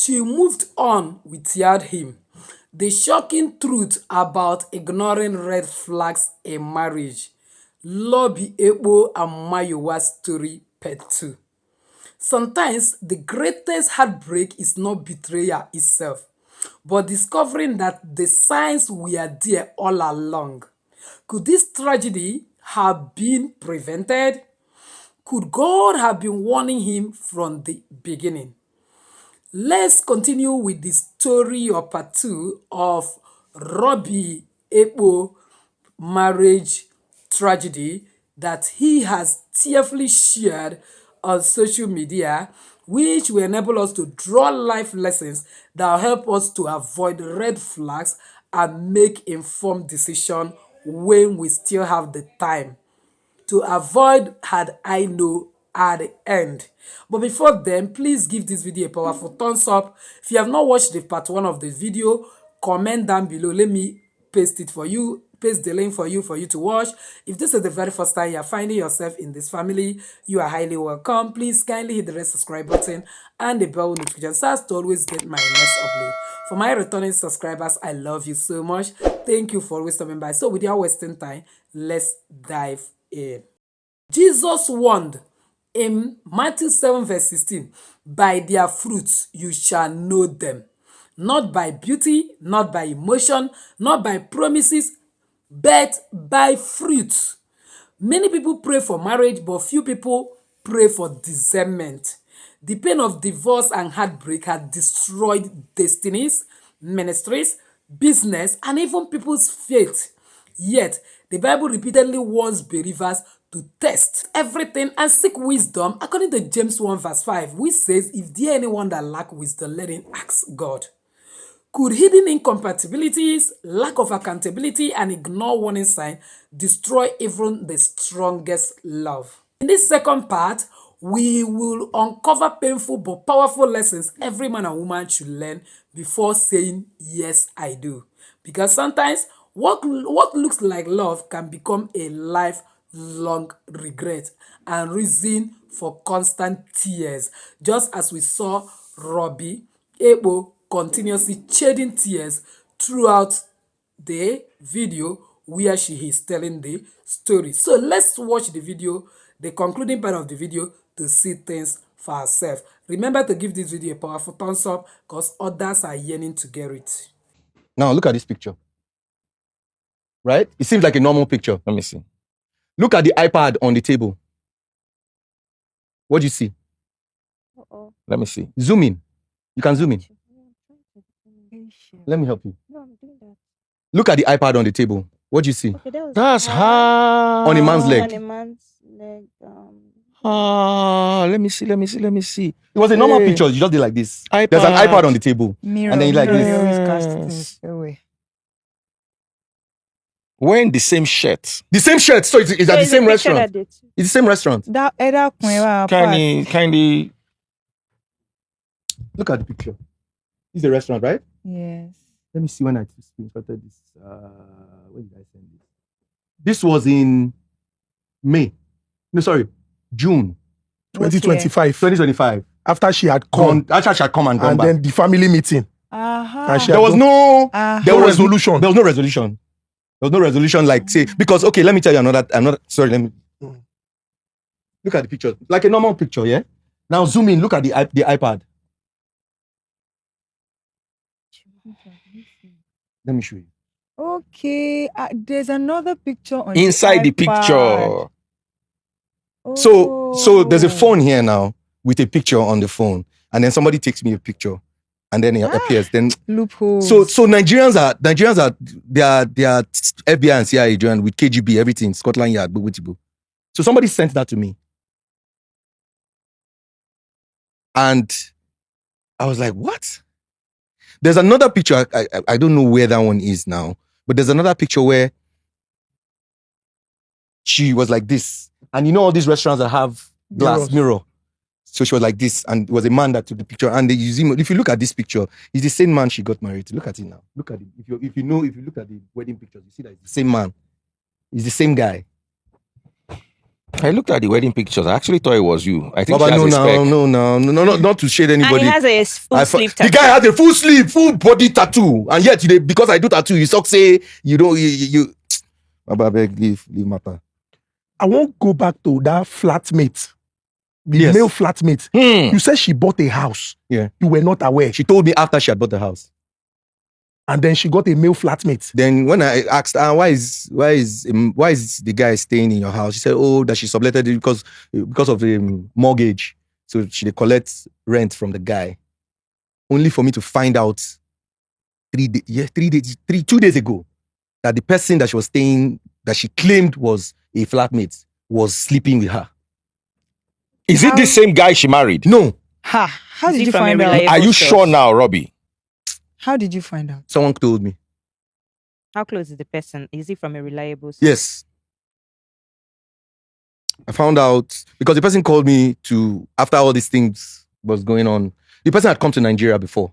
She moved on without him. The shocking truth about ignoring red flags in marriage. Rob Ekpo and Mayowa story part 2. Sometimes the greatest heartbreak is not betrayal itself, but discovering that the signs were there all along. Could this tragedy have been prevented? Could God have been warning him from the beginning? Let's continue with the story of part 2 of Robbie Ekpo marriage tragedy that he has tearfully shared on social media, which will enable us to draw life lessons that will help us to avoid red flags and make informed decisions when we still have the time to avoid had I know at the end. But before then, please give this video a powerful thumbs up. If you have not watched the part 1 of the video, comment down below. Let me paste it for you, paste the link for you to watch. If this is the very first time you are finding yourself in this family, you are highly welcome. Please kindly hit the red subscribe button and the bell notification so as to always get my next upload. For my returning subscribers, I love you so much. Thank you for always stopping by. So without wasting time, let's dive in. Jesus warned in Matthew 7 verse 16, by their fruits you shall know them. Not by beauty, not by emotion, not by promises, but by fruits. Many people pray for marriage, but few people pray for discernment. The pain of divorce and heartbreak had destroyed destinies, ministries, business, and even people's faith. Yet, the Bible repeatedly warns believers to test everything and seek wisdom, according to James 1 verse 5, which says, if there anyone that lack wisdom, let him ask God. Could hidden incompatibilities, lack of accountability, and ignore warning signs destroy even the strongest love? In this second part, we will uncover painful but powerful lessons every man and woman should learn before saying, yes, I do. Because sometimes what looks like love can become a lifelong regret and reason for constant tears, just as we saw Robbie Ekpo continuously shedding tears throughout the video where she is telling the story. So let's watch the video, the concluding part of the video, to see things for ourselves. Remember to give this video a powerful thumbs up because others are yearning to get it. Now look at this picture. Right? It seems like a normal picture. Let me see. Look at the iPad on the table. What do you see? Uh-oh. Let me see. Zoom in. You can zoom in. Let me help you. No, I'm doing that. Look at the iPad on the table. What do you see? Okay, That's hard. On a man's leg. On a man's leg. Let me see. It was a normal picture. You just did like this. There's an iPad on the table. Mirror. And then you like this. Always cast things away. Wearing the same shirt. The same shirt. So it's at the same restaurant. It's the same restaurant. That either Kinda. Look at the picture. This is the restaurant, right? Yes. Let me see when I screenshotted this. When did I send this? This was in May. No, sorry, June 2025. 2025. After she had come. After she had come and gone back. And then the family meeting. And There was no resolution. There was no resolution. There was no resolution like say, because, okay, let me tell you another, sorry, let me. Look at the picture. Like a normal picture, yeah? Now zoom in, look at the iPad. Let me show you. Okay. There's another picture on Inside the iPad. picture. So there's a phone here now with a picture on the phone. And then somebody takes me a picture. And then it appears. Then Loophole. So Nigerians are they are FBI and CIA joined with KGB, everything, Scotland Yard, Bubu. So somebody sent that to me. And I was like, what? There's another picture, I don't know where that one is now, but there's another picture where she was like this. And you know all these restaurants that have glass mirror. So she was like this, and it was a man that took the picture. And if you look at this picture, it's the same man she got married to. Look at it now. Look at it. If you look at the wedding pictures, you see that it's the same man. It's the same guy. I looked at the wedding pictures. I actually thought it was you. I think Baba, she has no, a spec. no, not to shade And anybody. he has a full sleeve The tattoo. guy has a full sleeve, full body tattoo, and yet because I do tattoo, you suck say you don't you. Baba, beg, leave matter. I won't go back to that flatmate. The Yes. male flatmate. You said she bought a house. Yeah. You were not aware. She told me after she had bought the house. And then she got a male flatmate. Then when I asked, why is the guy staying in your house? She said, oh, that she subletted it because of the mortgage. So she collects rent from the guy. Only for me to find out 2 days ago that the person that she was staying, that she claimed was a flatmate, was sleeping with her. Is it the same guy she married? No. How Is did he you from a find out? reliable Are you source? sure now, Robbie? How did you find out? Someone told me. How close is the person? Is he from a reliable source? Yes. I found out because the person called me after all these things was going on. The person had come to Nigeria before.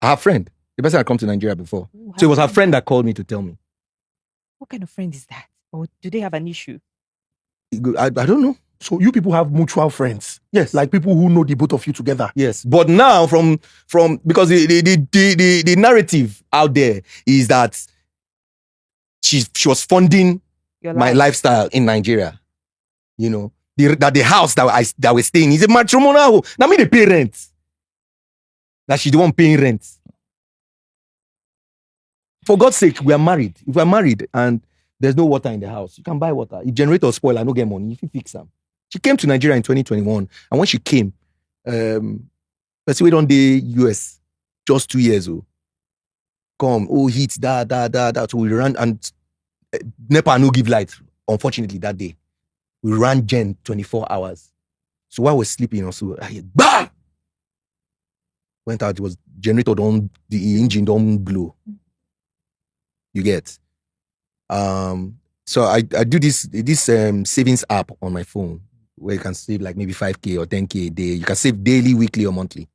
Her friend. The person had come to Nigeria before. Ooh, So it was her friend that called me to tell me. What kind of friend is that? Or do they have an issue? I don't know. So you people have mutual friends. Yes. Like people who know the both of you together. Yes. But now from because the narrative out there is that she was funding Your my life. lifestyle in Nigeria. You know, that the house that we're staying is a matrimonial. Now me the pay rent. That she the one paying rent. For God's sake, we are married. If we are married and there's no water in the house, you can buy water. If generator spoil, I don't get money. If you fix them. She came to Nigeria in 2021, and when she came, let's say we don't the US just 2 years old. Come, heat, that. So we ran and NEPA no give light. Unfortunately, that day we ran gen 24 hours. So while we're sleeping, also I hear bah! Went out. It was generator the engine don't blow. You get. So I do this savings app on my phone where you can save like maybe 5K or 10K a day. You can save daily, weekly, or monthly.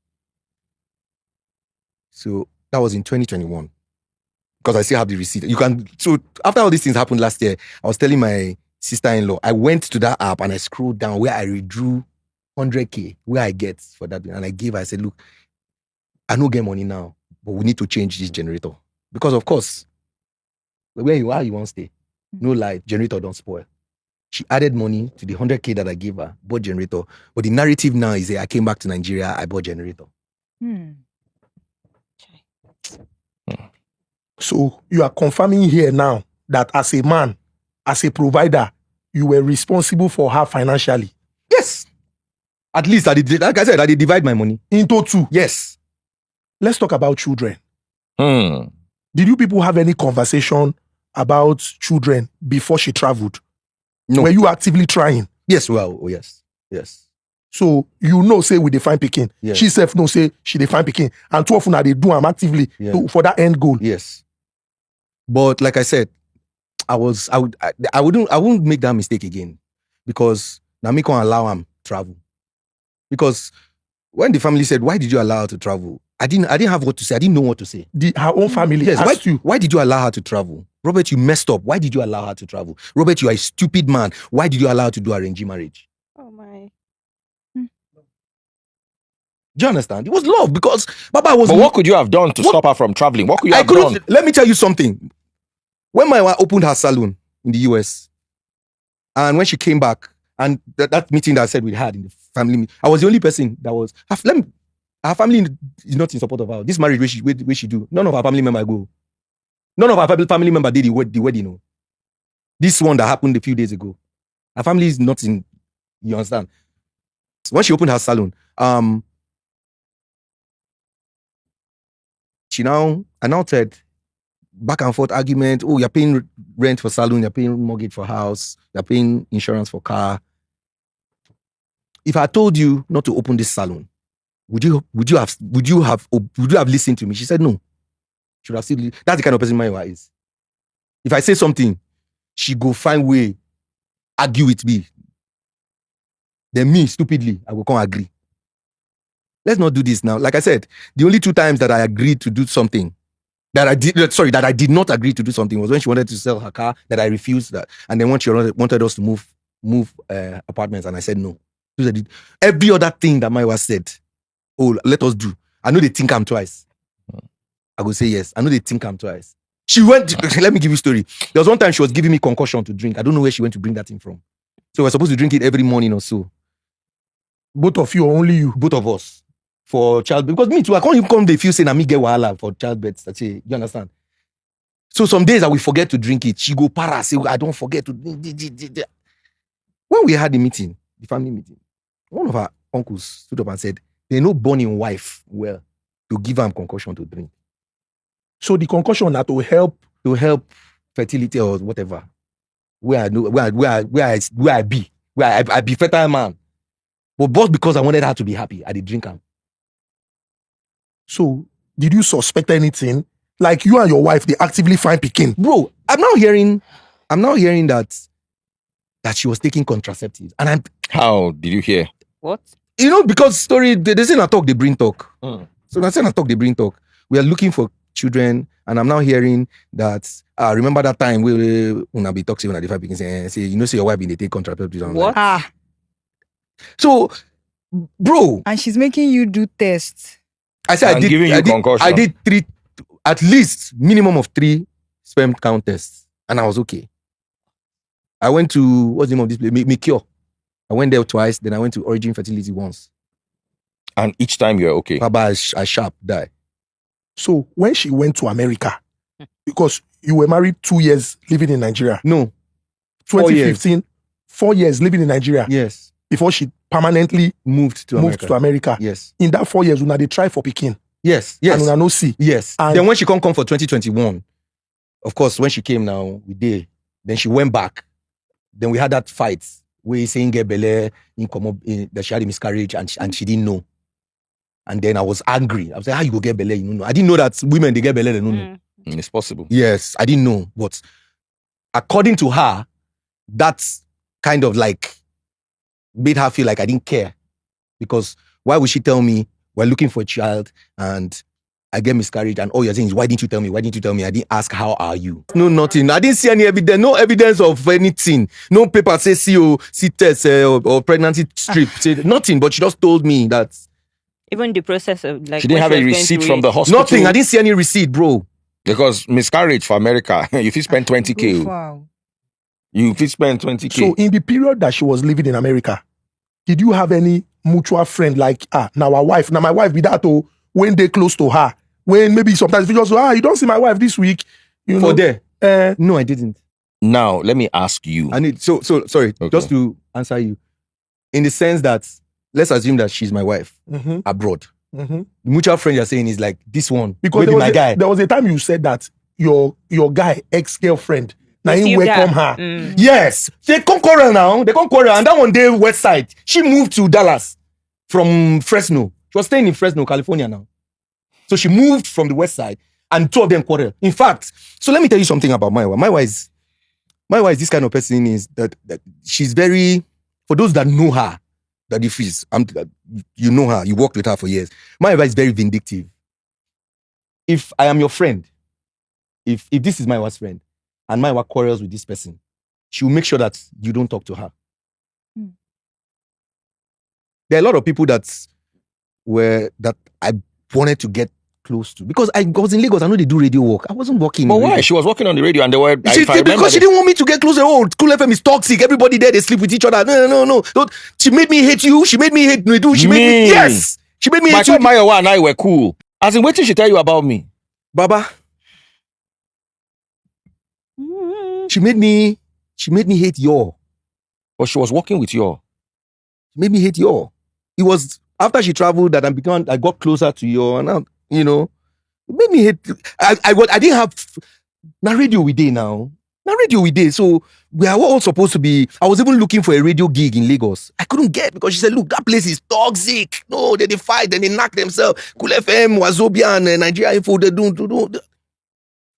So that was in 2021. Because I still have the receipt. So after all these things happened last year, I was telling my sister-in-law, I went to that app and I scrolled down where I withdrew 100K, where I get for that. And I gave her, I said, look, I don't get money now, but we need to change this generator. Because of course, where you are, you won't stay. No light, generator don't spoil. She added money to the 100K that I gave her, bought generator. But the narrative now is that I came back to Nigeria, I bought generator. So you are confirming here now that as a man, as a provider, you were responsible for her financially. Yes. At least, like I said, I did divide my money. Into two. Yes. Let's talk about children. Did you people have any conversation about children before she traveled? No. Were you actively trying? Yes, yes. So say we define picking. Yes. She self say she define picking. And two of them they do them actively for that end goal. Yes. But like I said, I wouldn't make that mistake again. Because now me can't allow him travel. Because when the family said, why did you allow her to travel? I didn't have what to say. I didn't know what to say. Her own family asked you. Why did you allow her to travel? Robert, you messed up. Why did you allow her to travel? Robert, you are a stupid man. Why did you allow her to do arranged marriage? Oh my. Do you understand? It was love because Baba was. But what could you have done to stop her from traveling? What could you have done? Let me tell you something. When Mayowa opened her salon in the US, and when she came back, and that meeting that I said we had in the family, I was the only person that was. Her family is not in support of her. This marriage where she do. None of her family member go. None of her family member did the wedding. No. This one that happened a few days ago. Her family is not in. You understand? When she opened her salon, she now said back and forth argument. Oh, you're paying rent for salon, you're paying mortgage for house, you're paying insurance for car. If I told you not to open this salon, would you have listened to me? She said no. Should have still. That's the kind of person Mayowa is. If I say something, she go find way argue with me. Then me, stupidly, I will come agree. Let's not do this now. Like I said, the only 2 times that I agreed to do something that I did not agree to do something was when she wanted to sell her car, that I refused that. And then when she wanted us to move move apartments, and I said no. She said, every other thing that Mayowa said, oh, let us do. I know they think I'm twice. I go say yes. I know they think I'm twice. She went, let me give you a story. There was one time she was giving me concussion to drink. I don't know where she went to bring that thing from. So we're supposed to drink it every morning or so. Both of you or only you? Both of us. For childbirth. Because me too, I can't even come, they feel saying, I me get wahala for childbirth. That's it. You understand? So some days I will forget to drink it. She go para, say, I don't forget to drink. When we had the meeting, the family meeting, one of our uncles stood up and said, they no born in wife well to give her concussion to drink. So the concussion that will help fertility or whatever. Where I be fertile man. But both because I wanted her to be happy, I did drink her. So did you suspect anything? Like you and your wife, they actively find Pekin. Bro, I'm now hearing that she was taking contraceptives. And how did you hear? What? You know, because story, they say na talk, they bring talk. So na say na talk, they bring talk. We are looking for children, and I'm now hearing that remember that time we una be talking when I Pekin say you know, say your wife been they take contraceptives. What? So, bro. And she's making you do tests. I said I did 3, at least minimum of 3 sperm count tests, and I was okay. I went to, what's the name of this place? Mikio. I went there twice, then I went to Origin Fertility once. And each time you're okay? Baba, I sharp die. So when she went to America, because you were married 2 years living in Nigeria. No. 2015, 4 years living in Nigeria. Yes. Before she permanently moved to America. Yes. In that 4 years, una they try for Pekin. Yes. And una no see. Yes. And then when she come for 2021, of course, when she came now, we did. Then she went back. Then we had that fight where he's saying get belle that she had a miscarriage and she didn't know. And then I was angry. I was like, how you go get belle? You don't know. I didn't know that women, they get belle, they don't know. It's possible. Yes, I didn't know. But according to her, that's kind of like made her feel like I didn't care. Because why would she tell me we're looking for a child and I get miscarriage and all you're saying is, why didn't you tell me? Why didn't you tell me? I didn't ask, how are you? No, nothing. I didn't see any evidence. No evidence of anything. No paper say C test or pregnancy strip. Nothing. But she just told me that. Even the process of like. She didn't have a receipt from the hospital. Nothing. I didn't see any receipt, bro. Because miscarriage for America, if you spend 20K, Wow. you spend 20K. So in the period that she was living in America, did you have any mutual friend like, now my wife be that, when they close to her? When maybe sometimes you just you don't see my wife this week. You know, there? No, I didn't. Now, let me ask you. I need sorry, okay. Just to answer you. In the sense that, let's assume that she's my wife abroad. The mutual friend you're saying is like this one. Because there was a time you said that your guy, ex-girlfriend, now you welcome her. Yes. They come quarrel now. They come quarrel. And that one day, West Side. She moved to Dallas from Fresno. She was staying in Fresno, California now. So she moved from the West Side and 2 of them quarrel. In fact, so let me tell you something about Mayowa. Mayowa is this kind of person is that she's very, for those that know her, that if you know her, you worked with her for years. Mayowa is very vindictive. If I am your friend, if this is Mayowa's friend, and Mayowa quarrels with this person, she will make sure that you don't talk to her. There are a lot of people that I wanted to get close to because I was in Lagos. I know they do radio work. I wasn't working. But why? She was working on the radio and they were. Because she didn't want me to get closer. Oh, Cool FM is toxic. Everybody there, they sleep with each other. No. She made me hate you. She made me hate Nwedu. She made me. Yes. She made me hate you. Mayowa and I were cool. As in, what did she tell you about me? Baba. She made me hate Yor. But she was working with Yor. She made me hate Yor. It was after she traveled that I got closer to Yor, and now, you know, it made me hate. I didn't have na radio we did now. Na radio we did. So we are all supposed to be. I was even looking for a radio gig in Lagos. I couldn't get because she said, "Look, that place is toxic. No, they fight, then they knock themselves. Cool FM, Wazobia, and Nigeria Info. They do.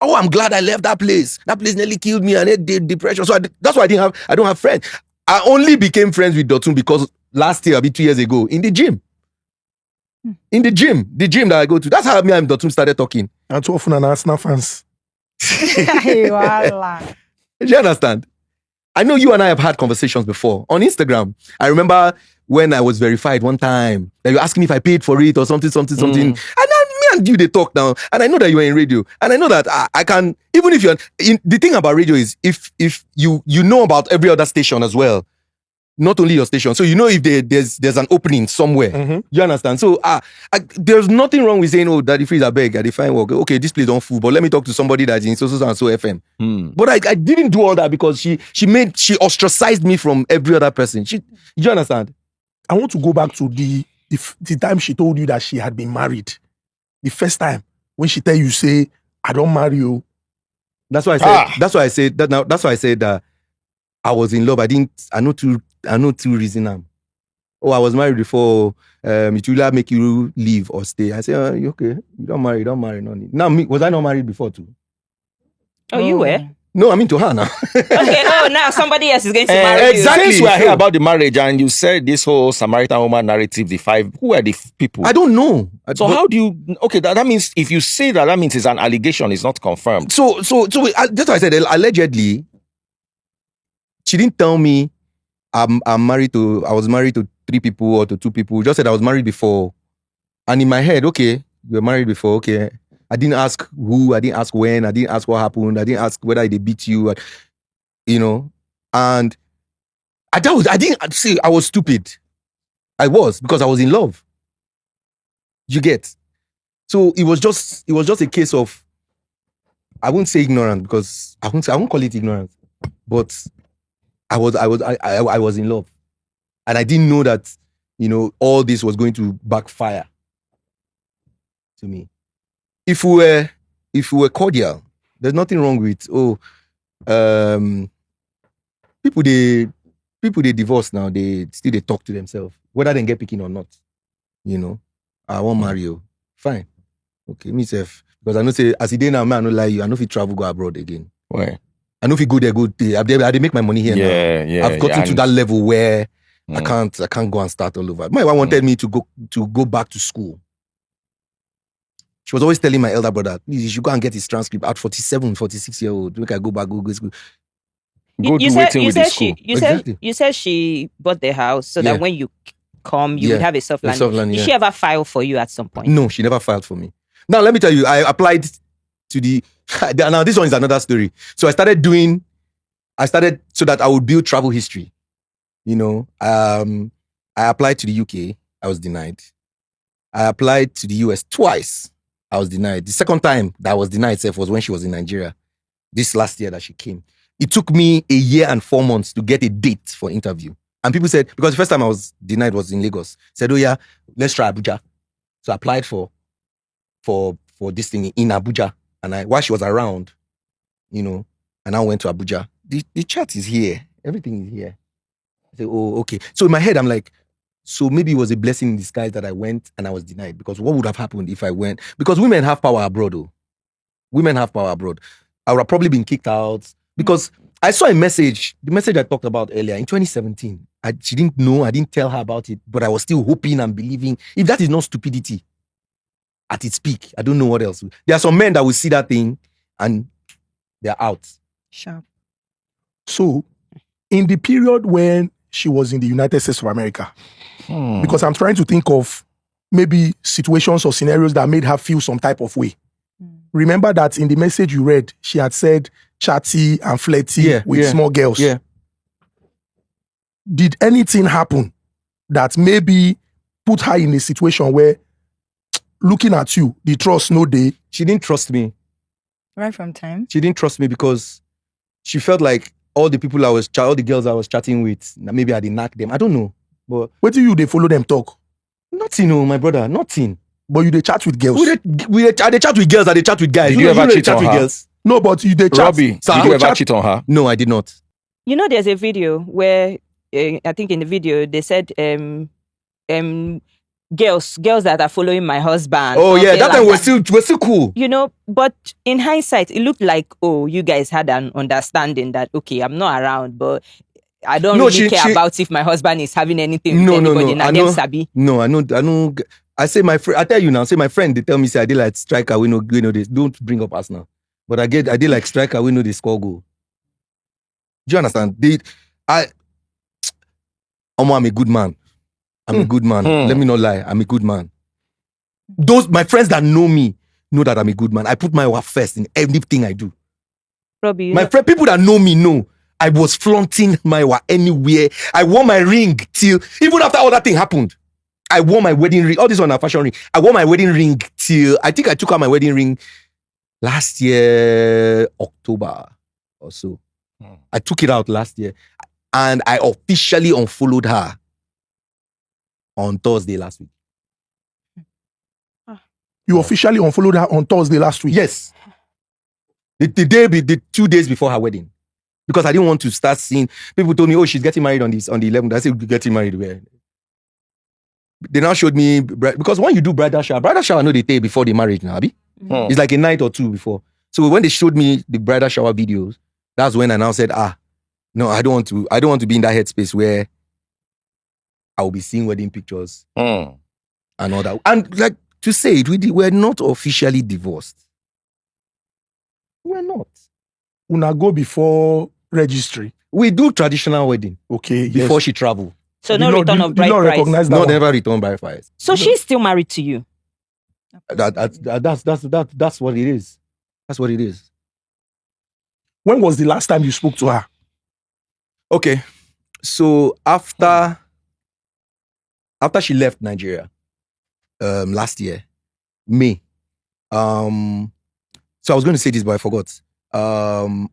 Oh, I'm glad I left that place. That place nearly killed me and it did depression. So that's why I don't have friends. I only became friends with Dotun because last year, 2 years ago, in the gym. In the gym that I go to. That's how me and Dotun started talking. And too often an Arsenal fans. Do you understand? I know you and I have had conversations before on Instagram. I remember when I was verified one time that you asked me if I paid for it or something. And then me and you, they talk now. And I know that you are in radio. And I know that I can, even if you're, the thing about radio is if you know about every other station as well, not only your station. So you know if there's an opening somewhere. You understand? So there's nothing wrong with saying, oh, Daddy Freeze, I beg, I define work. Okay, this place don't fool, but let me talk to somebody that's in so and so FM. But I didn't do all that because she ostracized me from every other person. You understand? I want to go back to the time she told you that she had been married. The first time when she tell you, say, I don't marry you. That's why I said. That's why I said that. Now that's why I said that I was in love. I know two reasons. Oh, I was married before. It will make you leave or stay. I said, you okay? You don't marry. No need. Now, was I not married before too? Oh, you were? No, I'm into her now. Okay. Oh, now somebody else is going to marry Exactly. you. Since we are here about the marriage, and you said this whole Samaritan woman narrative, the 5. Who are the people? I don't know. So how do you? Okay, that means if you say that means it's an allegation. It's not confirmed. So that's what I said. Allegedly, she didn't tell me I was married to 3 people or to 2 people. Just said I was married before. And in my head, okay, you were married before, okay. I didn't ask who, I didn't ask when, I didn't ask what happened, I didn't ask whether they beat you, you know. And I didn't say I was stupid. I was, because I was in love. You get? So it was just a case of, I wouldn't say ignorant, because I won't call it ignorance, but I was in love. And I didn't know that, you know, all this was going to backfire to me. If we were cordial, there's nothing wrong with, people they divorce now, they talk to themselves, whether they get picking or not. You know, I won't marry you. Fine. Okay, myself. Because I know say, as a day now, man, I don't lie you, I know if you travel, go abroad again. Why? I know if you go there, I make my money here now. Yeah. I've gotten to that level where I can't go and start all over. My wife wanted me to go back to school. She was always telling my elder brother, please, you should go and get his transcript at 47, 46-year-old. Make I go back, go school. You said she bought the house so that when you come, you would have a soft landing. Did she ever file for you at some point? No, she never filed for me. Now, let me tell you, I applied to the... Now, this one is another story. So I started so that I would build travel history. You know, I applied to the UK. I was denied. I applied to the US twice. I was denied. The second time that I was denied was when she was in Nigeria. This last year that she came. It took me 1 year and 4 months to get a date for interview. And people said, because the first time I was denied was in Lagos, said, oh yeah, let's try Abuja. So I applied for this thing in Abuja. And while she was around, you know, and I went to Abuja. The chat is here. Everything is here. I said, oh, okay. So in my head, I'm like, so maybe it was a blessing in disguise that I went and I was denied. Because what would have happened if I went? Because women have power abroad, though. Women have power abroad. I would have probably been kicked out. Because I saw a message, the message I talked about earlier in 2017. She didn't know, I didn't tell her about it, but I was still hoping and believing. If that is not stupidity at its peak, I don't know what else. There are some men that will see that thing and they're out. Sharp. So, in the period when she was in the United States of America, because I'm trying to think of maybe situations or scenarios that made her feel some type of way. Remember that in the message you read, she had said chatty and flirty with small girls. Yeah. Did anything happen that maybe put her in a situation where, looking at you, the trust no day? She didn't trust me. Right from time? She didn't trust me because she felt like all the girls I was chatting with, maybe I didn't knock them. I don't know. But what do you they follow them talk? Nothing, my brother, nothing. But you they chat with girls. I they chat with girls, I they chat with guys. Did you ever cheat on her? Girls? No, but you they chat. Robbie, did you ever cheat on her? No, I did not. You know, there's a video where I think in the video they said girls that are following my husband. Oh yeah, that time we're still cool. You know, but in hindsight, it looked like, oh, you guys had an understanding that, okay, I'm not around, but I don't really care about if my husband is having anything with anybody. No, I know. I say my friend. I tell you now. Say my friend. They tell me say I did like striker. We know this. Don't bring up us now. But I did like striker. We know they score goal. Do you understand? I'm a good man. I'm a good man. Let me not lie. I'm a good man. Those my friends that know me know that I'm a good man. I put my wife first in everything I do. Robbie, People that know me know I was flaunting my wife anywhere. I wore my ring till even after all that thing happened. I wore my wedding ring. All this on a fashion ring. I wore my wedding ring till I think I took out my wedding ring last year October or so. I took it out last year, and I officially unfollowed her on Thursday last week. You officially unfollowed her on Thursday last week? Yes. The 2 days before her wedding. Because I didn't want to start seeing people told me, oh, she's getting married on the 11th. I said, getting married where? They now showed me because when you do bridal shower no they take before the marriage now, Abi? It's like a night or two before. So when they showed me the bridal shower videos, that's when I now said, no, I don't want to be in that headspace where I will be seeing wedding pictures and all that. And like to say it, we're not officially divorced. We're not. Una go before registry. We do traditional wedding. Okay. Before she travel. So no return of bride price. Recognize that no, one? never return bride price. So she's still married to you. That's what it is. That's what it is. When was the last time you spoke to her? Okay. So after she left Nigeria last year, May. So I was going to say this, but I forgot.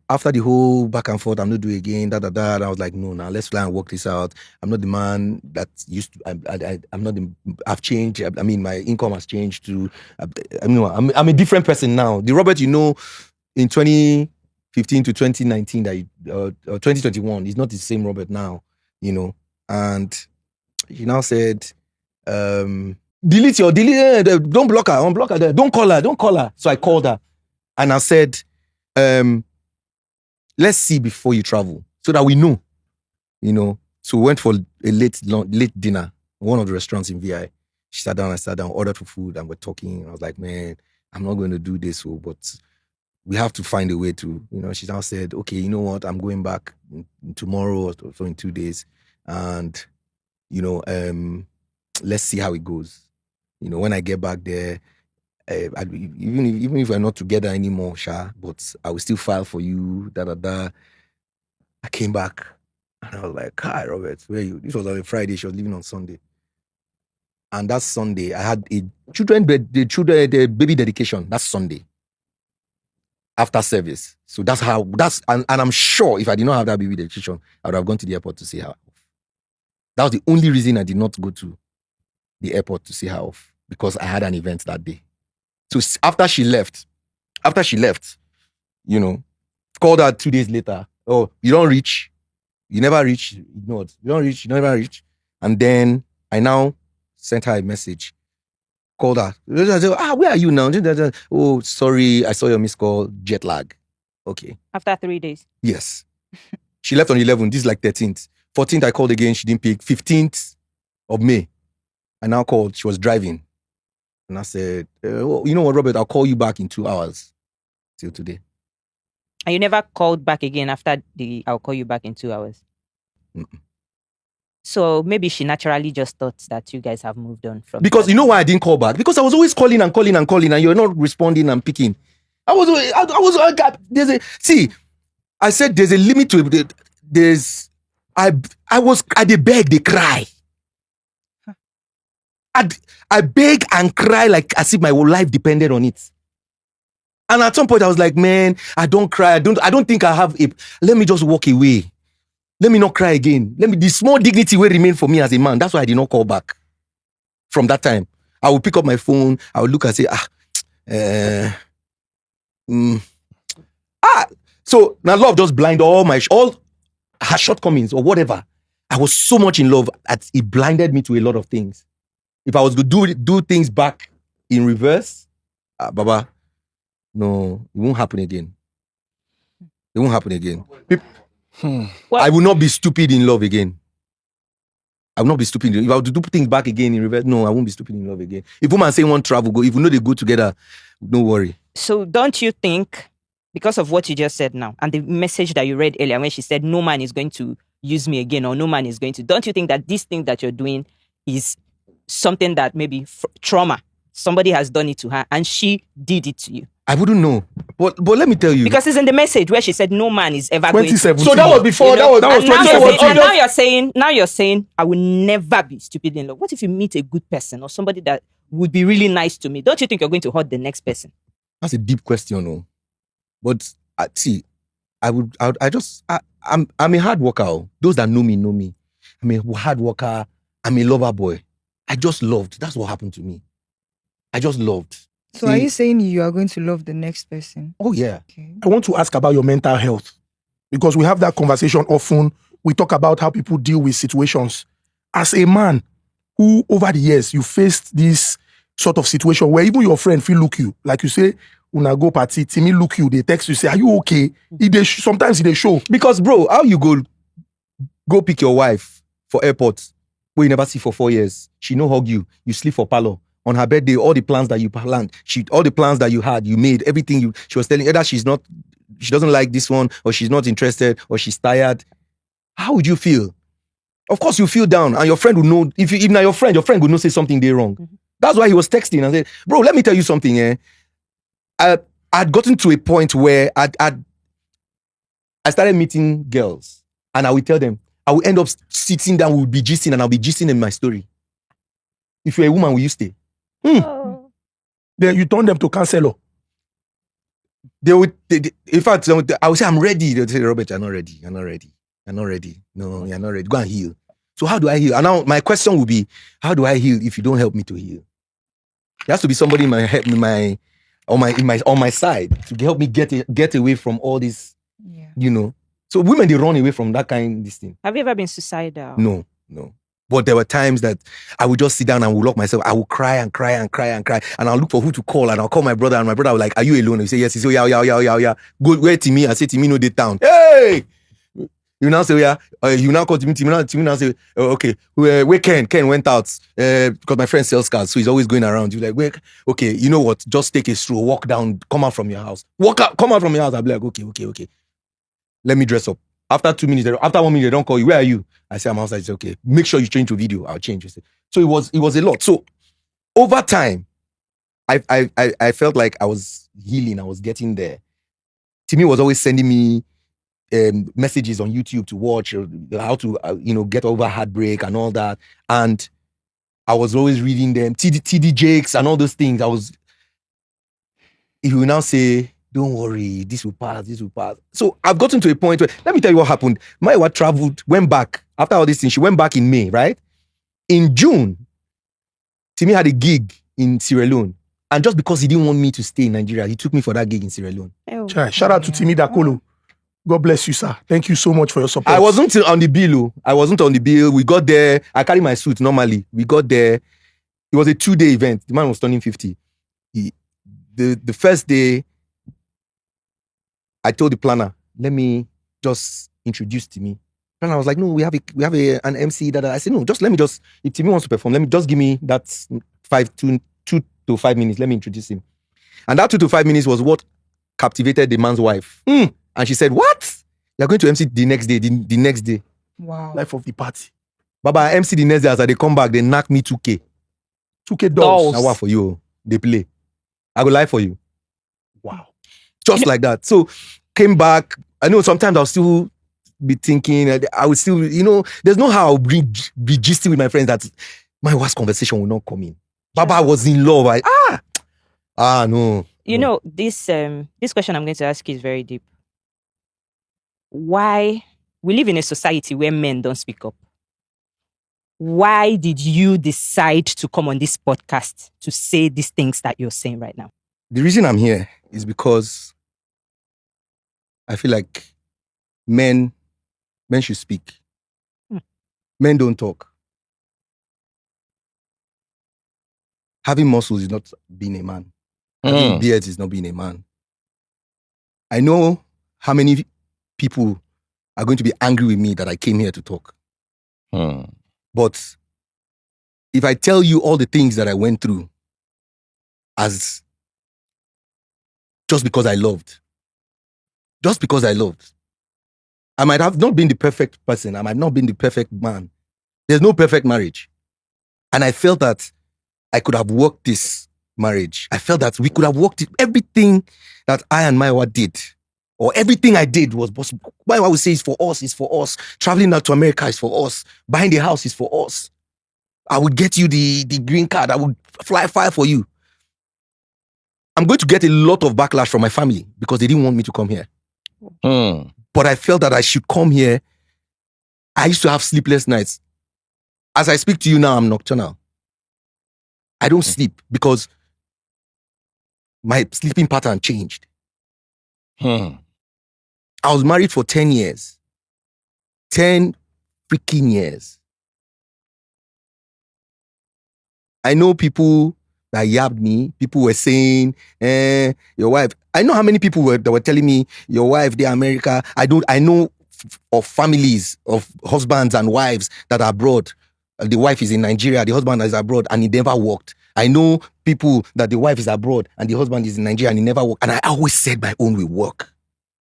After the whole back and forth, I'm not doing again, I was like, no, now let's fly and work this out. I'm not the man that used to. I've changed. I mean, my income has changed too. I'm a different person now. The Robert you know in 2015 to 2019 that 2021 is not the same Robert now, you know. And he now said, don't block her, unblock her there. Don't call her. So I called her and I said, let's see before you travel so that we know, you know. So we went for a late dinner, one of the restaurants in VI. She sat down, I sat down, ordered for food, and we're talking. I was like, man, I'm not going to do this, but we have to find a way to, you know. She now said, okay, you know what, I'm going back tomorrow or so in 2 days, and you know, let's see how it goes. You know, when I get back there, even if we're not together anymore, but I will still file for you. I came back and I was like, hi, Robert, where are you? This was on a Friday. She was leaving on Sunday. And that Sunday, I had the baby dedication. That's Sunday. After service. So and I'm sure if I did not have that baby dedication, I would have gone to the airport to see her off. That was the only reason I did not go to the airport to see her off, because I had an event that day. So after she left, you know, called her 2 days later. Oh, you don't reach. You never reach. Ignored. You don't reach. You never reach. And then I now sent her a message. Called her. Where are you now? Oh, sorry. I saw your missed call. Jet lag. Okay. After 3 days. Yes. She left on 11th. This is like 13th. 14th, I called again. She didn't pick. 15th of May, I now called. She was driving. And I said, you know what, Robert, I'll call you back in 2 hours. Till today. And you never called back again after I'll call you back in 2 hours? Mm-mm. So maybe she naturally just thought that you guys have moved on from. Because you know why I didn't call back? Because I was always calling, and you're not responding and picking. I said there's a limit to it. I beg, they cry. I beg and cry like as if my whole life depended on it. And at some point I was like, man, I don't cry. I don't think I have let me just walk away. Let me not cry again. The small dignity will remain for me as a man. That's why I did not call back. From that time, I would pick up my phone. I would look and say, So now love just blind all her shortcomings or whatever. I was so much in love that it blinded me to a lot of things. If I was to do things back in reverse, Baba, no, it won't happen again. It won't happen again. I will not be stupid in love again. I will not be stupid. If I were to do things back again in reverse, no, I won't be stupid in love again. If woman say one travel, go. If you know they go together, don't worry. So don't you think because of what you just said now, and the message that you read earlier when she said, no man is going to use me again, or no man is going to, don't you think that this thing that you're doing is something that maybe trauma, somebody has done it to her and she did it to you? I wouldn't know. But let me tell you. Because it's in the message where she said no man is ever going to. 2017. So that was before, that was And now 2017. now you're saying, I will never be stupid in love. What if you meet a good person or somebody that would be really nice to me? Don't you think you're going to hurt the next person? That's a deep question, no. But see, I'm a hard worker. Oh. Those that know me know me. I'm a hard worker. I'm a lover boy. I just loved. That's what happened to me. I just loved. So are you saying you are going to love the next person? Oh yeah. Okay. I want to ask about your mental health, because we have that conversation often. We talk about how people deal with situations. As a man who over the years you faced this sort of situation where even your friend feel look you, like you say, una go party, Timmy look you, they text you, say, are you okay? Sometimes they show. Because bro, how you go pick your wife for airport where you never see for 4 years? She no hug you, you sleep for parlor. On her birthday, all the plans that you planned, all the plans that you had, you made, everything she was telling either she doesn't like this one, or she's not interested, or she's tired. How would you feel? Of course you feel down, and your friend would know. If now your friend would know say something they wrong. Mm-hmm. That's why he was texting and said, bro, let me tell you something. I'd gotten to a point where I started meeting girls, and I would tell them, I would end up sitting down, we would be gisting, and I'll be gisting in my story. If you're a woman, will you stay? Oh. Then you turn them to counselor. In fact, I would say, I'm ready. They'll say, Robert, you're not ready. You're not ready. You're not ready. No, you're not ready. Go and heal. So how do I heal? And now my question will be, how do I heal if you don't help me to heal? There has to be somebody on my side to help me get away from all this, So women, they run away from that kind of this thing. Have you ever been suicidal? No. But there were times that I would just sit down and would lock myself. I would cry and cry and cry and cry. And I'll look for who to call. And I'll call my brother. And my brother will like, are you alone? And he say, yes. He say, yeah. Go, where Timmy? I say, Timmy, no, they town. Hey! You now say, yeah. You now call Timmy. Timmy now say, oh, okay. Where Ken? Ken went out. Because my friend sells cars. So he's always going around. You're like, where? Okay, you know what? Just take a stroll. Walk down. Come out from your house. Come out from your house. I'll be like, okay. Let me dress up. After 2 minutes, after 1 minute, they don't call you. Where are you? I say, I'm outside. He say, okay, make sure you change to video. I'll change. So it was a lot. So over time, I felt like I was healing. I was getting there. Timmy was always sending me messages on YouTube to watch how to get over heartbreak and all that. And I was always reading them, TD Jakes and all those things. He will now say, don't worry, this will pass. So I've gotten to a point where, let me tell you what happened. Mayowa traveled, went back. After all these things, she went back in May, right? In June, Timmy had a gig in Sierra Leone. And just because he didn't want me to stay in Nigeria, he took me for that gig in Sierra Leone. Shout out to Timmy Dakolo. God bless you, sir. Thank you so much for your support. I wasn't on the bill. We got there. I carry my suit normally. We got there. It was a 2-day event. The man was turning 50. The first day, I told the planner, let me just introduce Timmy. And I was like, no, we have an MC that I said, no, if Timmy wants to perform, let me just give me that 2 to 5 minutes. Let me introduce him. And that 2 to 5 minutes was what captivated the man's wife. And she said, what? You're going to MC the next day, the next day. Wow. Life of the party. Baba, I MC the next day. As they come back, they knock me 2K. 2K dolls. Now what for you? They play. I will lie for you. Wow. Just like that. So came back. I know sometimes I'll still be thinking, I would still, there's no how I'll be gisting with my friends that my worst conversation will not come in. Baba was in love. No. This question I'm going to ask you is very deep. Why we live in a society where men don't speak up? Why did you decide to come on this podcast to say these things that you're saying right now? The reason I'm here is because I feel like men should speak. Men don't talk. Having muscles is not being a man. Having beards is not being a man. I know how many people are going to be angry with me that I came here to talk. But if I tell you all the things that I went through as just because I loved, just because I loved. I might have not been the perfect person. I might not been the perfect man. There's no perfect marriage. And I felt that I could have worked this marriage. I felt that we could have worked it. Everything that I and Mayowa did, or everything I did was possible. Mayowa would say it's for us, it's for us. Traveling out to America is for us. Buying the house is for us. I would get you the green card. I would fly for you. I'm going to get a lot of backlash from my family because they didn't want me to come here. But I felt that I should come here. I used to have sleepless nights. As I speak to you now, I'm nocturnal. I don't sleep because my sleeping pattern changed. I was married for 10 years. 10 freaking years. I know people that yabbed me. People were saying, your wife. I know how many people that were telling me, your wife, they're America. I know of families, of husbands and wives that are abroad. The wife is in Nigeria, the husband is abroad, and he never worked. I know people that the wife is abroad and the husband is in Nigeria and he never worked. And I always said my own will work.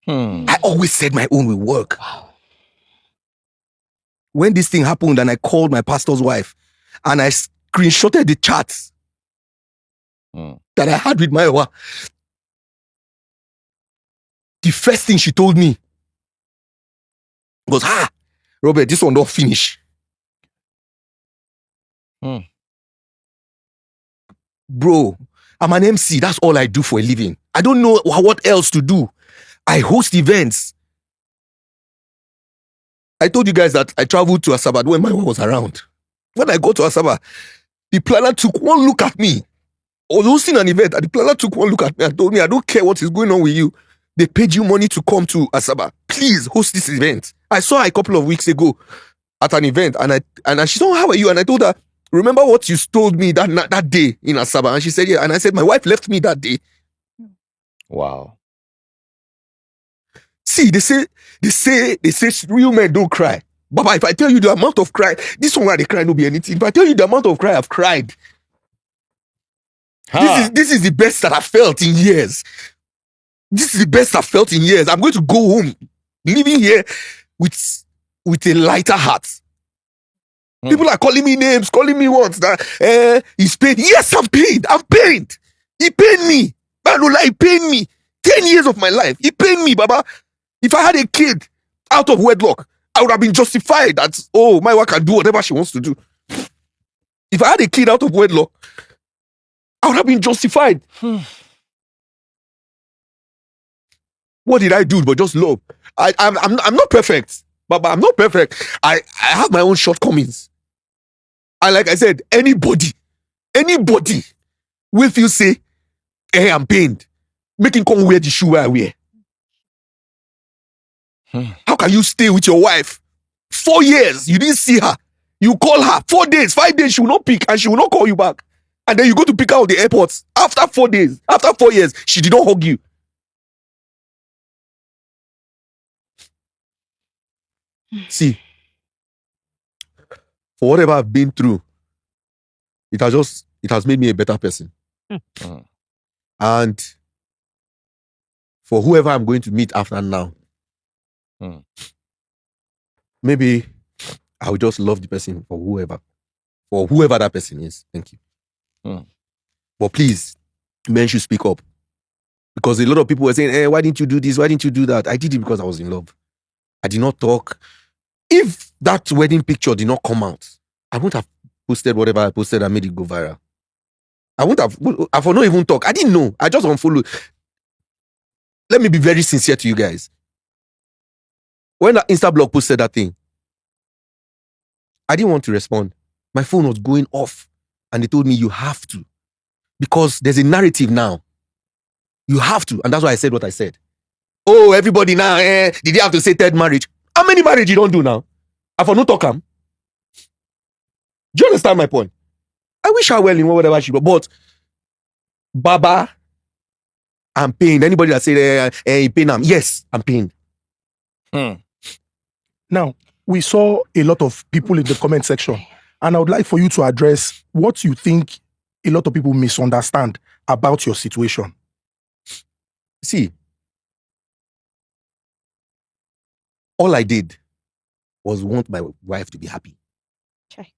I always said my own will work. Wow. When this thing happened and I called my pastor's wife and I screenshotted the chats that I had with Mayowa, the first thing she told me was, Robert, this one don't finish. Bro, I'm an MC. That's all I do for a living. I don't know what else to do. I host events. I told you guys that I traveled to Asaba when Mayowa was around. When I got to Asaba, the planner took one look at me. I was hosting an event and the planner took one look at me and told me, I don't care what is going on with you. They paid you money to come to Asaba. Please host this event. I saw her a couple of weeks ago at an event and she said, how are you? And I told her, remember what you told me that day in Asaba? And she said, yeah. And I said, my wife left me that day. Wow. See, they say real men don't cry. Baba, if I tell you the amount of cry, this one where they cry no be anything. If I tell you the amount of cry I've cried, this is the best that I've felt in years. This is the best I've felt in years. I'm going to go home, living here with a lighter heart. People are calling me names, calling me what? He's paid. Yes, I'm paid. I'm paid. He paid me. Manola, he paid me. 10 years of my life. He paid me, Baba. If I had a kid out of wedlock, I would have been justified that, Mayowa can do whatever she wants to do. If I had a kid out of wedlock, I would have been justified. What did I do but just love? I'm not perfect, Baba. I'm not perfect. I have my own shortcomings. And like I said, anybody will feel say, hey, I'm pained. Make him come wear the shoe I wear. How can you stay with your wife 4 years? You didn't see her. You call her 4 days, 5 days, she will not pick and she will not call you back. And then you go to pick her at the airport. After 4 days, after 4 years, she did not hug you. See, for whatever I've been through, it has made me a better person. And for whoever I'm going to meet after now, maybe I will just love the person for whoever that person is. Thank you. But please, men should speak up. Because a lot of people were saying, hey, why didn't you do this? Why didn't you do that? I did it because I was in love. I did not talk. If that wedding picture did not come out, I wouldn't have posted whatever I posted and made it go viral. I would not even talk. I didn't know. I just unfollowed. Let me be very sincere to you guys. When that Instablog posted that thing, I didn't want to respond. My phone was going off and they told me you have to. Because there's a narrative now. You have to. And that's why I said what I said. Oh, everybody now, did you have to say third marriage? How many marriage you don't do now? I for no talk am. Do you understand my point? I wish her well in whatever she wrote, but Baba, I'm pained. Anybody that say pain am, yes, I'm pained. Now, we saw a lot of people in the comment section, and I would like for you to address what you think a lot of people misunderstand about your situation. See, All I did was want my wife to be happy. Chai.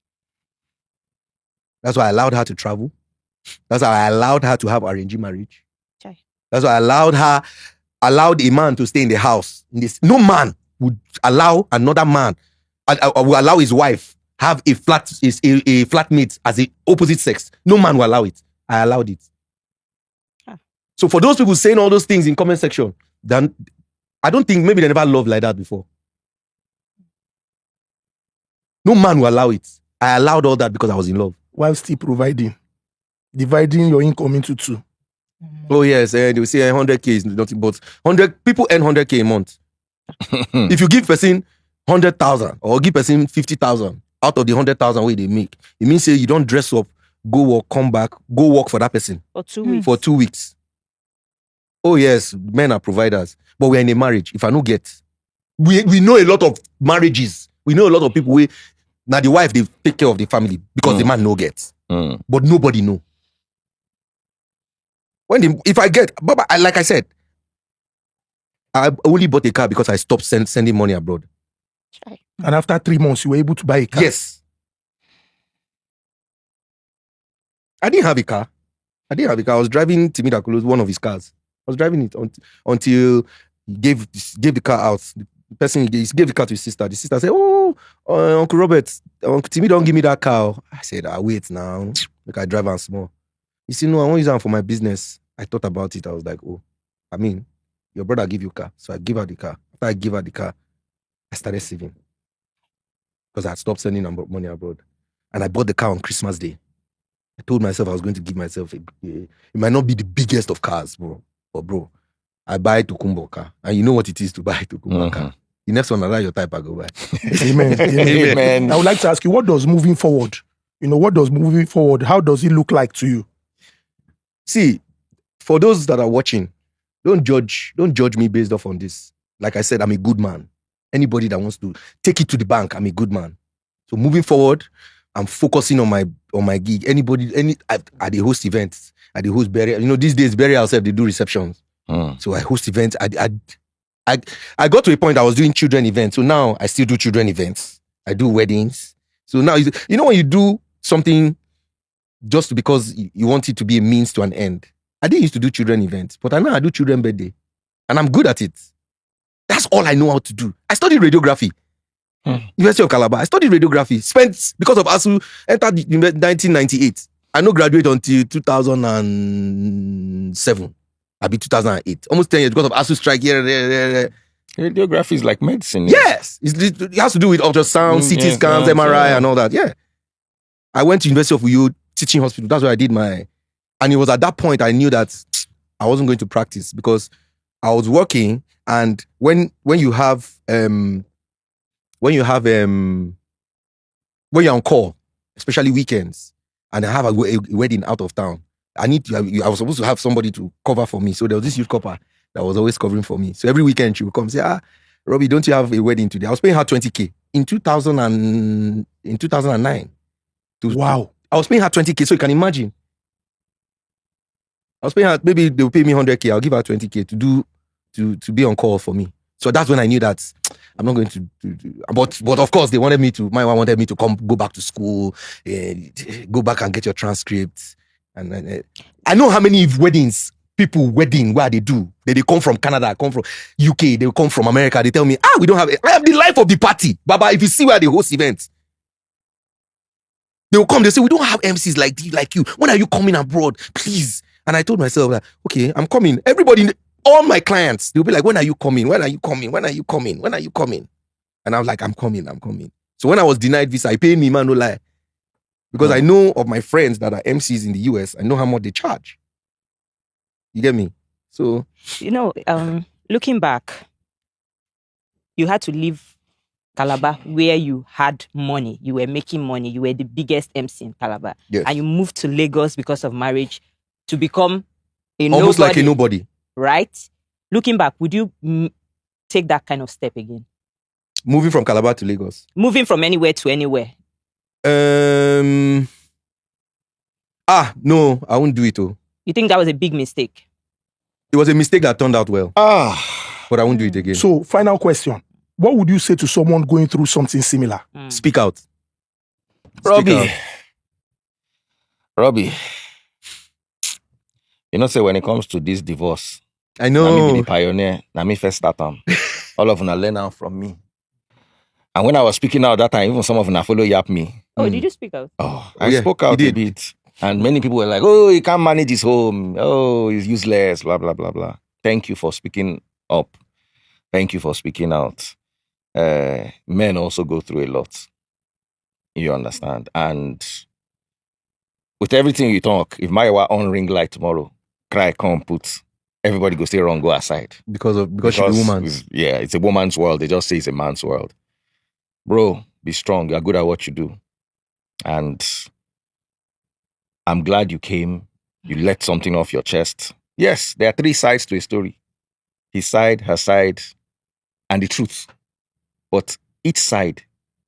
That's why I allowed her to travel. That's why I allowed her to have arranged marriage. Chai. That's why I allowed a man to stay in the house. No man would allow another man, will allow his wife have a flatmate as the opposite sex. No man will allow it. I allowed it. Huh. So for those people saying all those things in comment section, then I don't think maybe they never loved like that before. No man will allow it. I allowed all that because I was in love. While still providing, dividing your income into two. Oh yes, they will say 100K is nothing but 100 people earn 100K a month. If you give person 100,000 or give person 50,000 out of the 100,000 way they make, it means say you don't dress up, go work, come back, go work for that person For 2 weeks. for 2 weeks. Oh yes, men are providers, but we're in a marriage. If I no get, we know a lot of marriages. We know a lot of people where now the wife they take care of the family because the man no gets, but nobody know. If I get, Baba, like I said, I only bought a car because I stopped sending money abroad. Chai. And after 3 months, you were able to buy a car. Yes. I didn't have a car. I was driving Timidakulo's one of his cars. I was driving it until he gave the car out. The person he gave the car to his sister. The sister said, "Oh, Uncle Robert, Uncle Timmy don't give me that car." I said, wait now. Look, I drive on small. You see, no, I won't use it for my business. I thought about it. I was like, your brother give you a car. So I give her the car. After I give her the car, I started saving. Because I had stopped sending money abroad. And I bought the car on Christmas Day. I told myself I was going to give myself it might not be the biggest of cars, bro. But bro, I buy Tokumbo car. And you know what it is to buy Tokumbo car. The next one, I like your type, I go buy. Amen. Amen. I would like to ask you, what does moving forward, how does it look like to you? See, for those that are watching, don't judge me based off on this. Like I said, I'm a good man. Anybody that wants to take it to the bank, I'm a good man. So moving forward, I'm focusing on my gig. I dey host events, I dey host burial. You know, these days burial self they do receptions. So I host events. I got to a point I was doing children events. So now I still do children events. I do weddings. So now you know when you do something just because you want it to be a means to an end. I didn't used to do children events, but I do children birthday, and I'm good at it. That's all I know how to do. I studied radiography. University of Calabar. I studied radiography. Spent, because of ASU, entered 1998. I no graduate until 2007. I'll be 2008. Almost 10 years because of ASU strike here. Radiography is like medicine. Yes. It has to do with ultrasound, CT scans, MRI, and all that. Yeah. I went to University of Uyo teaching hospital. That's where I did my... And it was at that point I knew that I wasn't going to practice because I was working, and when you're on call, especially weekends, and I have a wedding out of town, I was supposed to have somebody to cover for me. So there was this youth corper that was always covering for me. So every weekend she would come say, Robbie, don't you have a wedding today? I was paying her 20K in 2009. Wow. I was paying her 20K, so you can imagine. I was paying her, maybe they'll pay me 100K, I'll give her 20K to be on call for me. So that's when I knew that I'm not going to do. But of course, my wife wanted me to go back to school, go back and get your transcripts. And I know how many weddings where they do. They come from Canada, come from UK, they come from America. They tell me, we don't have it. I have the life of the party. Baba, if you see where they host events, they will come, they say, we don't have MCs like you. When are you coming abroad? Please. And I told myself, okay, I'm coming. Everybody, all my clients, they'll be like, when are you coming? When are you coming? When are you coming? When are you coming? And I was like, I'm coming. So when I was denied visa, I paid me, man, no lie. Because I know of my friends that are MCs in the US, I know how much they charge. You get me? So... looking back, you had to leave Calabar where you had money. You were making money. You were the biggest MC in Calabar. Yes. And you moved to Lagos because of marriage to become almost like a nobody. Right? Looking back, would you take that kind of step again? Moving from Calabar to Lagos? Moving from anywhere to anywhere. No, I won't do it. You think that was a big mistake? It was a mistake that turned out well. But I won't do it again. So, final question. what would you say to someone going through something similar? Speak out. Robbie. out. Robbie. You know, say when it comes to this divorce, I na me be know. the pioneer. Na me first start am. All of them learn out from me. And when I was speaking out that time, even some of them follow yap me. Oh, did you speak out? Oh, Oh, I yeah, spoke he out a did. bit. And many people were like, oh, he can't manage his home. Oh, he's useless, blah, blah, blah, blah. Thank you for speaking up. Thank you for speaking out. Men also go through a lot. You understand? And with everything you talk, if Mayowa on ring light tomorrow, cry, come, put, everybody go stay wrong, go aside. Because she's a woman. Yeah, it's a woman's world. They just say it's a man's world. Bro, be strong. You're good at what you do. And I'm glad you came. You let something off your chest. Yes, there are three sides to a story. His side, her side, and the truth. But each side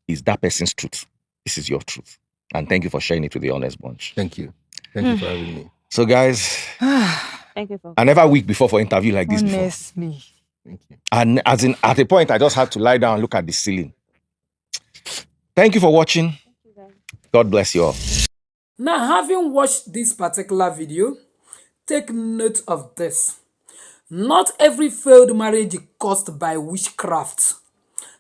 is that person's truth. This is your truth. And thank you for sharing it with the honest bunch. Thank you. Thank you for having me. So guys, Thank you for. I never weak before for interview like this before. Honestly. Thank you. And as in at a point, I just had to lie down and look at the ceiling. Thank you for watching. God bless you all. Now, having watched this particular video, take note of this. Not every failed marriage is caused by witchcraft.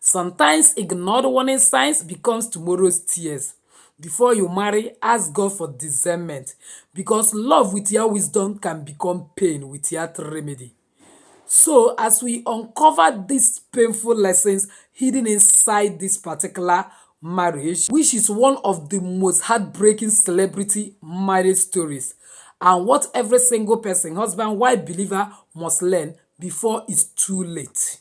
Sometimes ignored warning signs becomes tomorrow's tears. Before you marry, ask God for discernment, because love with your wisdom can become pain with your remedy. So, as we uncover these painful lessons hidden inside this particular marriage, which is one of the most heartbreaking celebrity marriage stories, and what every single person, husband, wife, believer must learn before it's too late.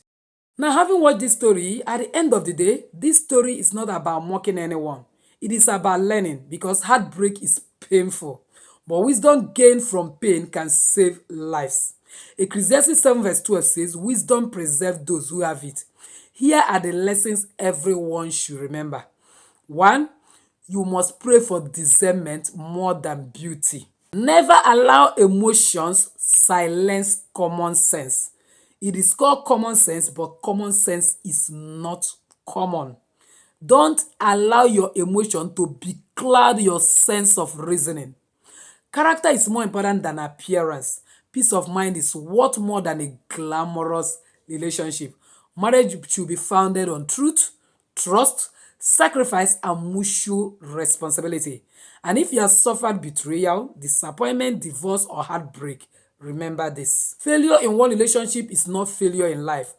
Now, having watched this story, at the end of the day, this story is not about mocking anyone. It is about learning, because heartbreak is painful. But wisdom gained from pain can save lives. Ecclesiastes 7 verse 12 says, wisdom preserves those who have it. Here are the lessons everyone should remember. 1. You must pray for discernment more than beauty. Never allow emotions silence common sense. It is called common sense, but common sense is not common. Don't allow your emotion to becloud your sense of reasoning. Character is more important than appearance. Peace of mind is worth more than a glamorous relationship. Marriage should be founded on truth, trust, sacrifice, and mutual responsibility. And if you have suffered betrayal, disappointment, divorce, or heartbreak, remember this. Failure in one relationship is not failure in life.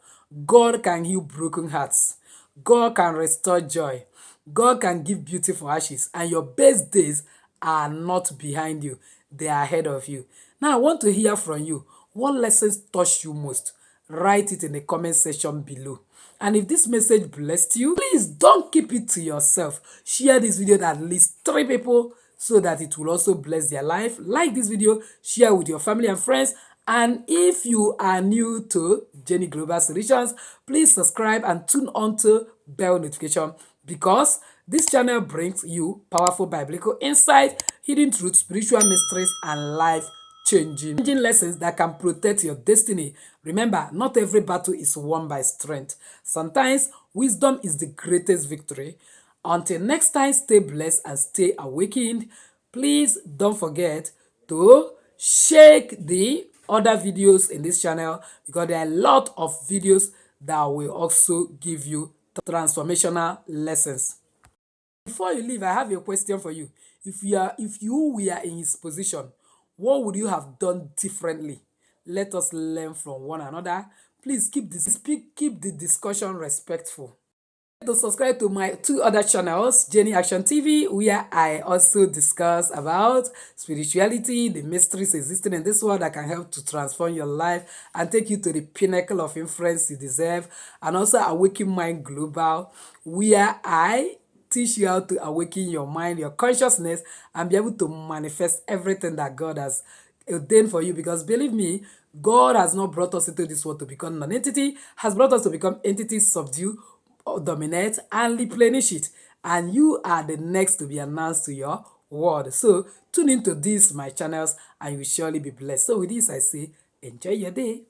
God can heal broken hearts. God can restore joy. God can give beauty for ashes. And your best days are not behind you. They are ahead of you. Now, I want to hear from you. What lessons touched you most? Write it in the comment section below. And if this message blessed you, please don't keep it to yourself. Share this video to at least 3 people so that it will also bless their life. Like this video, share with your family and friends. And if you are new to Jenny Global Solutions, please subscribe and tune on to bell notification, because this channel brings you powerful biblical insight, hidden truths, spiritual mysteries, and life-changing lessons that can protect your destiny. Remember, not every battle is won by strength. Sometimes wisdom is the greatest victory. Until next time, stay blessed and stay awakened. Please don't forget to check the other videos in this channel, because there are a lot of videos that will also give you transformational lessons. Before you leave, I have a question for you. If you were in his position, what would you have done differently? Let us learn from one another. Please keep the discussion respectful. To subscribe to my 2 other channels, JennyActionTv, where I also discuss about spirituality, the mysteries existing in this world that can help to transform your life and take you to the pinnacle of influence you deserve, and also Awaken Mind Global, where I teach you how to awaken your mind, your consciousness, and be able to manifest everything that God has ordained for you. Because believe me, God has not brought us into this world to become non-entity, has brought us to become entities, subdue, dominate, and replenish it. And you are the next to be announced to your world. So tune into these my channels and you will surely be blessed. So with this I say, enjoy your day.